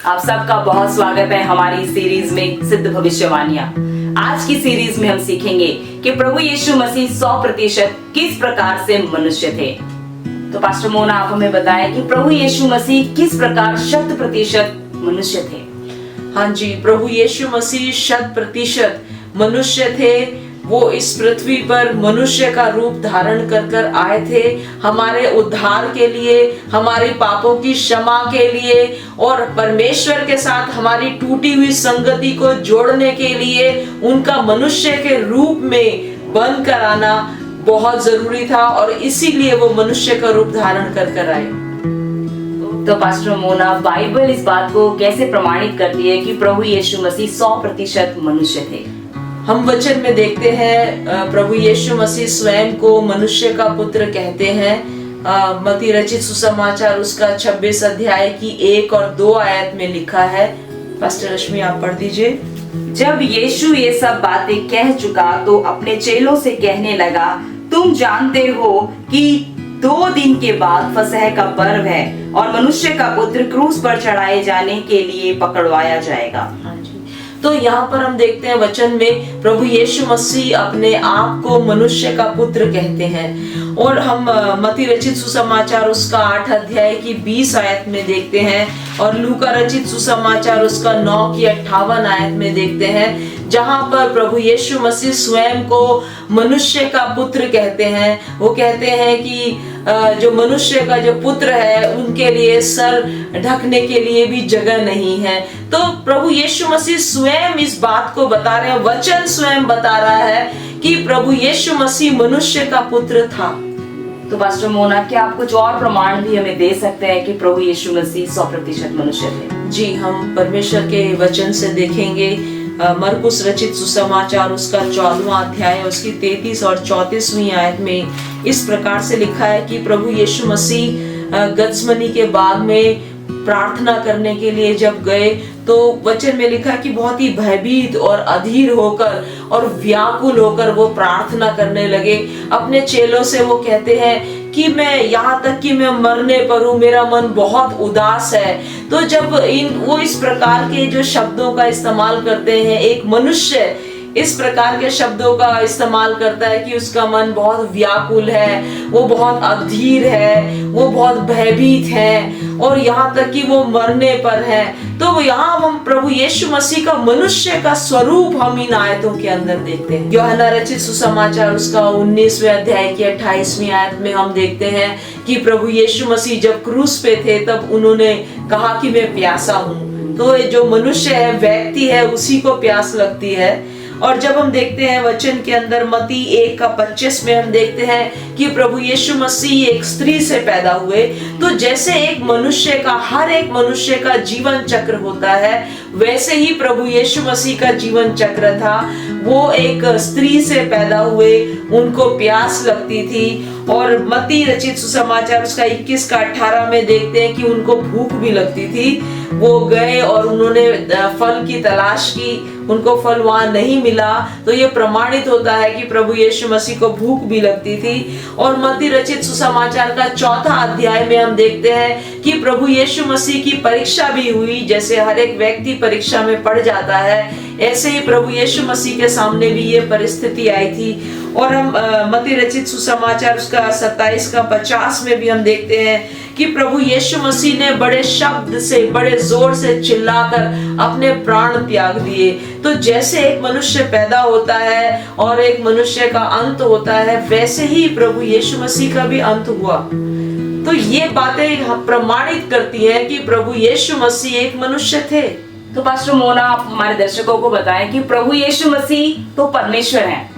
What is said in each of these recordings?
आप सबका बहुत स्वागत है हमारी सीरीज में सिद्ध भविष्यवाणियां। आज की सीरीज में हम सीखेंगे कि प्रभु यीशु मसीह 100% किस प्रकार से मनुष्य थे। तो पास्टर मोना, आप हमें बताएं कि प्रभु यीशु मसीह किस प्रकार 100% मनुष्य थे। हाँ जी, प्रभु यीशु मसीह 100% मनुष्य थे। वो इस पृथ्वी पर मनुष्य का रूप धारण कर आए थे, हमारे उद्धार के लिए, हमारे पापों की क्षमा के लिए और परमेश्वर के साथ हमारी टूटी हुई संगति को जोड़ने के लिए उनका मनुष्य के रूप में बन कर आना बहुत जरूरी था और इसीलिए वो मनुष्य का रूप धारण कर आए। तो पास्टर मोना, बाइबल इस बात को कैसे प्रमाणित करती है कि प्रभु यीशु मसीह 100% मनुष्य थे? हम वचन में देखते हैं प्रभु यीशु मसीह स्वयं को मनुष्य का पुत्र कहते हैं। मत्ती रचित सुसमाचार उसका 26 अध्याय की 1 और 2 आयत में लिखा है। पास्टर रश्मि, आप पढ़ दीजिए। जब यीशु ये सब बातें कह चुका तो अपने चेलों से कहने लगा, तुम जानते हो कि 2 दिन के बाद फसह का पर्व है और मनुष्य का पुत्र क्रूस पर चढ़ाए जाने के लिए पकड़वाया जाएगा। तो यहाँ पर हम देखते हैं वचन में प्रभु यीशु मसीह अपने आप को मनुष्य का पुत्र कहते हैं और हम मत्ती रचित सुसमाचार उसका 8 अध्याय की 20 आयत में देखते हैं और लूका रचित सुसमाचार उसका 9 की 58 आयत में देखते हैं, जहां पर प्रभु यीशु मसीह स्वयं को मनुष्य का पुत्र कहते हैं। वो कहते हैं कि जो मनुष्य का जो पुत्र है उनके लिए सर ढकने के लिए भी जगह नहीं है। तो प्रभु यीशु मसीह स्वयं इस बात को बता रहे हैं, वचन स्वयं बता रहा है कि प्रभु यीशु मसीह मनुष्य का पुत्र था। तो पास्टर मोना, क्या आप कुछ और प्रमाण भी हमें दे सकते हैं कि प्रभु यीशु मसीह 100% मनुष्य थे? जी, हम परमेश्वर के वचन से देखेंगे। मरकुस रचित सुसमाचार उसका 14वां अध्याय उसकी 33 और 34वीं आयत में इस प्रकार से लिखा है कि प्रभु यीशु मसीह गत्समनी के बाग में प्रार्थना करने के लिए जब गए तो वचन में लिखा कि बहुत ही भयभीत और अधीर होकर और व्याकुल होकर वो प्रार्थना करने लगे। अपने चेलों से वो कहते हैं कि मैं यहाँ तक कि मैं मरने पर हूँ, मेरा मन बहुत उदास है। तो जब वो इस प्रकार के जो शब्दों का इस्तेमाल करते हैं, एक मनुष्य इस प्रकार के शब्दों का इस्तेमाल करता है कि उसका मन बहुत व्याकुल है, वो बहुत अधीर है, वो बहुत भयभीत है और यहाँ तक कि वो मरने पर है। तो यहाँ हम प्रभु यीशु मसीह का मनुष्य का स्वरूप हम इन आयतों के अंदर देखते हैं। यूहन्ना रचित सुसमाचार उसका 19वें अध्याय की 28वीं आयत में हम देखते हैं कि प्रभु यीशु मसीह जब क्रूस पे थे तब उन्होंने कहा कि मैं प्यासा हूँ। तो जो मनुष्य है, व्यक्ति है, उसी को प्यास लगती है। और जब हम देखते हैं वचन के अंदर मत्ती 1:25 में हम देखते हैं कि प्रभु यीशु मसीह एक स्त्री से पैदा हुए। तो जैसे एक मनुष्य का, हर एक मनुष्य का जीवन चक्र होता है, वैसे ही प्रभु यीशु मसीह का जीवन चक्र था। वो एक स्त्री से पैदा हुए, उनको प्यास लगती थी और मत्ती रचित सुसमाचार उसका 21:18 में देखते हैं कि उनको भूख भी लगती थी। वो गए और उन्होंने फल की तलाश की, उनको फल वहां नहीं मिला। तो ये प्रमाणित होता है कि प्रभु यीशु मसीह को भूख भी लगती थी। और मत्ती रचित सुसमाचार का 4था अध्याय में हम देखते हैं कि प्रभु यीशु मसीह की परीक्षा भी हुई। जैसे हर एक व्यक्ति परीक्षा में पड़ जाता है, ऐसे ही प्रभु यीशु मसीह के सामने भी ये परिस्थिति आई थी। और हम मत्ती रचित सुसमाचार उसका 27:50 में भी हम देखते हैं कि प्रभु यीशु मसीह ने बड़े शब्द से, बड़े जोर से चिल्लाकर अपने प्राण त्याग दिए। तो जैसे एक मनुष्य पैदा होता है और एक मनुष्य का अंत होता है, वैसे ही प्रभु यीशु मसीह का भी अंत हुआ। तो ये बातें प्रमाणित करती हैं कि प्रभु यीशु मसीह एक मनुष्य थे। तो पास्टर मोना, आप हमारे दर्शकों को बताएं कि प्रभु यीशु मसीह तो परमेश्वर हैं,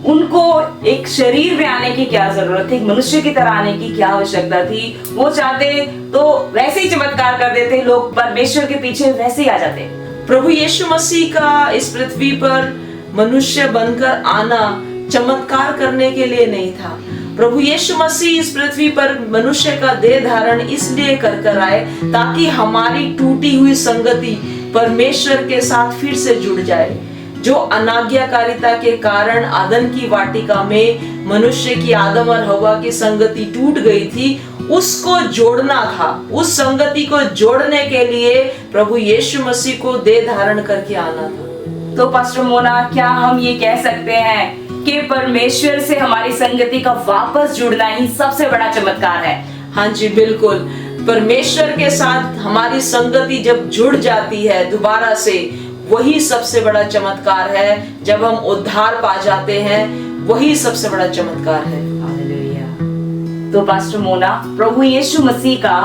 उनको एक शरीर में आने की क्या जरूरत थी, मनुष्य की तरह आने की क्या आवश्यकता थी? वो चाहते तो वैसे ही चमत्कार कर देते, लोग परमेश्वर के पीछे वैसे ही आ जाते। प्रभु यीशु मसीह का इस पृथ्वी पर मनुष्य बनकर आना चमत्कार करने के लिए नहीं था। प्रभु यीशु मसीह इस पृथ्वी पर मनुष्य का देह धारण इसलिए कर आए ताकि हमारी टूटी हुई संगति परमेश्वर के साथ फिर से जुड़ जाए। जो अनाज्ञाकारिता के कारण आदम की वाटिका में मनुष्य की, आदम और हवा की संगति टूट गई थी, उसको जोड़ना था। उस संगति को जोड़ने के लिए प्रभु यीशु मसीह को देह धारण करके आना था। तो पास्टर मोना, क्या हम ये कह सकते हैं कि परमेश्वर से हमारी संगति का वापस जुड़ना ही सबसे बड़ा चमत्कार है? हाँ जी, बिल्कुल। परमेश्वर के साथ हमारी संगति जब जुड़ जाती है दोबारा से, वही सबसे बड़ा चमत्कार है। जब हम उद्धार पा जाते हैं, वही सबसे बड़ा चमत्कार है। हालेलुया। तो पास्टर मोना, प्रभु यीशु मसीह का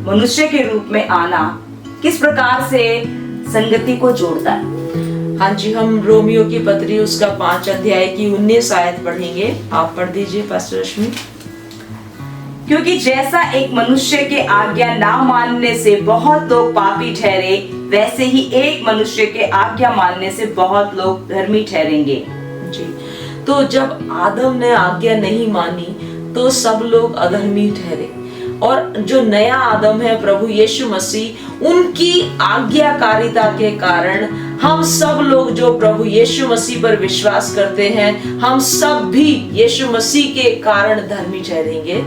मनुष्य के रूप में आना किस प्रकार से संगति को जोड़ता है? हाँ जी, हम रोमियो की पत्री उसका 5 अध्याय की 19 आयत पढ़ेंगे। आप पढ़ दीजिए पास्टर रश्मि। क्योंकि जैसा एक मनुष्य के आज्ञा ना मानने से बहुत लोग पापी ठहरे, वैसे ही एक मनुष्य के आज्ञा मानने से बहुत लोग धर्मी ठहरेंगे। जी, तो जब आदम ने आज्ञा नहीं मानी तो सब लोग अधर्मी ठहरे, और जो नया आदम है प्रभु यीशु मसीह, उनकी आज्ञाकारिता के कारण हम सब लोग जो प्रभु यीशु मसीह पर विश्वास करते हैं, हम सब भी यीशु मसीह के कारण धर्मी ठहरेंगे।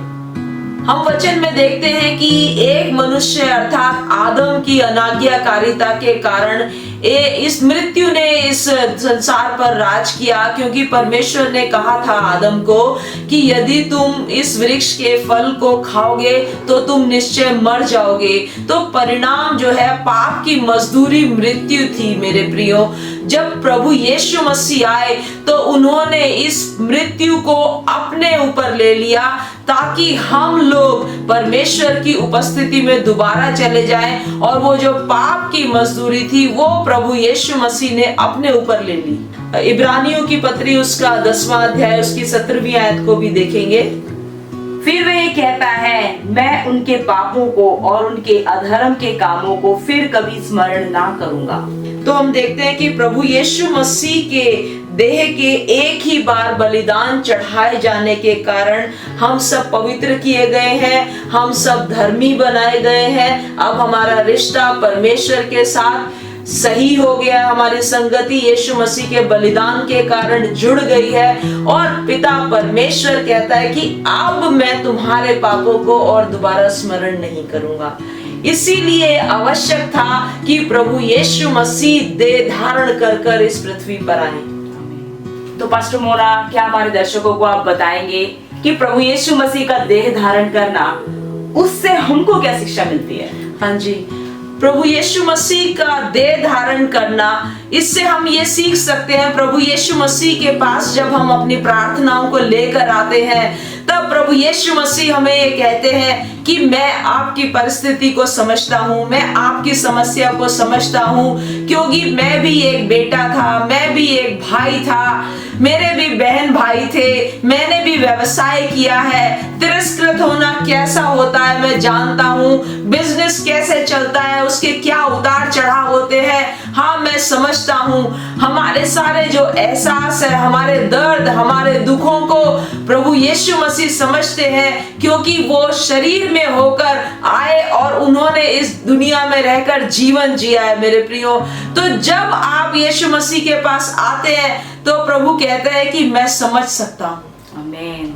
हम वचन में देखते हैं कि एक मनुष्य अर्थात आदम की अनाज्ञाकारिता के कारण इस मृत्यु ने इस संसार पर राज किया, क्योंकि परमेश्वर ने कहा था आदम को कि यदि तुम इस वृक्ष के फल को खाओगे तो तुम निश्चय मर जाओगे। तो परिणाम जो है, पाप की मजदूरी मृत्यु थी। मेरे प्रियो, जब प्रभु यीशु मसीह आए तो उन्होंने इस मृत्यु को अपने ऊपर ले लिया, ताकि हम लोग परमेश्वर की उपस्थिति में दोबारा चले जाएं, और वो जो पाप की मजदूरी थी वो प्रभु यीशु मसीह ने अपने ऊपर ले ली। इब्रानियों की पत्री उसका 10वां अध्याय उसकी 17वीं आयत को भी देखेंगे। फिर वह कहता है, मैं उनके पापों को और उनके अधर्म के कामों को फिर कभी स्मरण ना करूंगा। तो हम देखते हैं कि प्रभु यीशु मसीह के देह के एक ही बार बलिदान चढ़ाए जाने के कारण हम सब पवित्र किए गए हैं, हम सब धर्मी बनाए गए हैं। अब हमारा रिश्ता परमेश्वर के साथ सही हो गया, हमारी संगति यीशु मसीह के बलिदान के कारण जुड़ गई है, और पिता परमेश्वर कहता है कि अब मैं तुम्हारे पापों को और दोबारा स्मरण नहीं करूंगा। इसीलिए आवश्यक था कि प्रभु यीशु मसीह देह धारण कर इस पृथ्वी पर आए। तो पास्टर मोना, क्या हमारे दर्शकों को आप बताएंगे कि प्रभु यीशु मसीह का देह धारण करना, उससे हमको क्या शिक्षा मिलती है? हाँ जी, प्रभु यीशु मसीह का देह धारण करना, इससे हम ये सीख सकते हैं, प्रभु यीशु मसीह के पास जब हम अपनी प्रार्थनाओं को लेकर आते हैं, तब प्रभु यीशु मसीह हमें ये कहते हैं कि मैं आपकी परिस्थिति को समझता हूँ, मैं आपकी समस्या को समझता हूँ, क्योंकि मैं भी एक बेटा था, मैं भी एक भाई था, मेरे भी बहन भाई थे, मैंने भी व्यवसाय किया है। तिरस्कृत होना कैसा होता है मैं जानता हूँ, बिजनेस कैसे चलता है, उसके क्या उतार चढ़ाव होते हैं, हाँ मैं समझता हूँ। हमारे सारे जो एहसास है, हमारे दर्द, हमारे दुखों को प्रभु यीशु मसीह समझते हैं, क्योंकि वो शरीर में होकर आए और उन्होंने इस दुनिया में रहकर जीवन जिया है। मेरे प्रियो, तो जब आप यीशु मसीह के पास आते हैं तो प्रभु कहते हैं कि मैं समझ सकता हूँ। आमीन।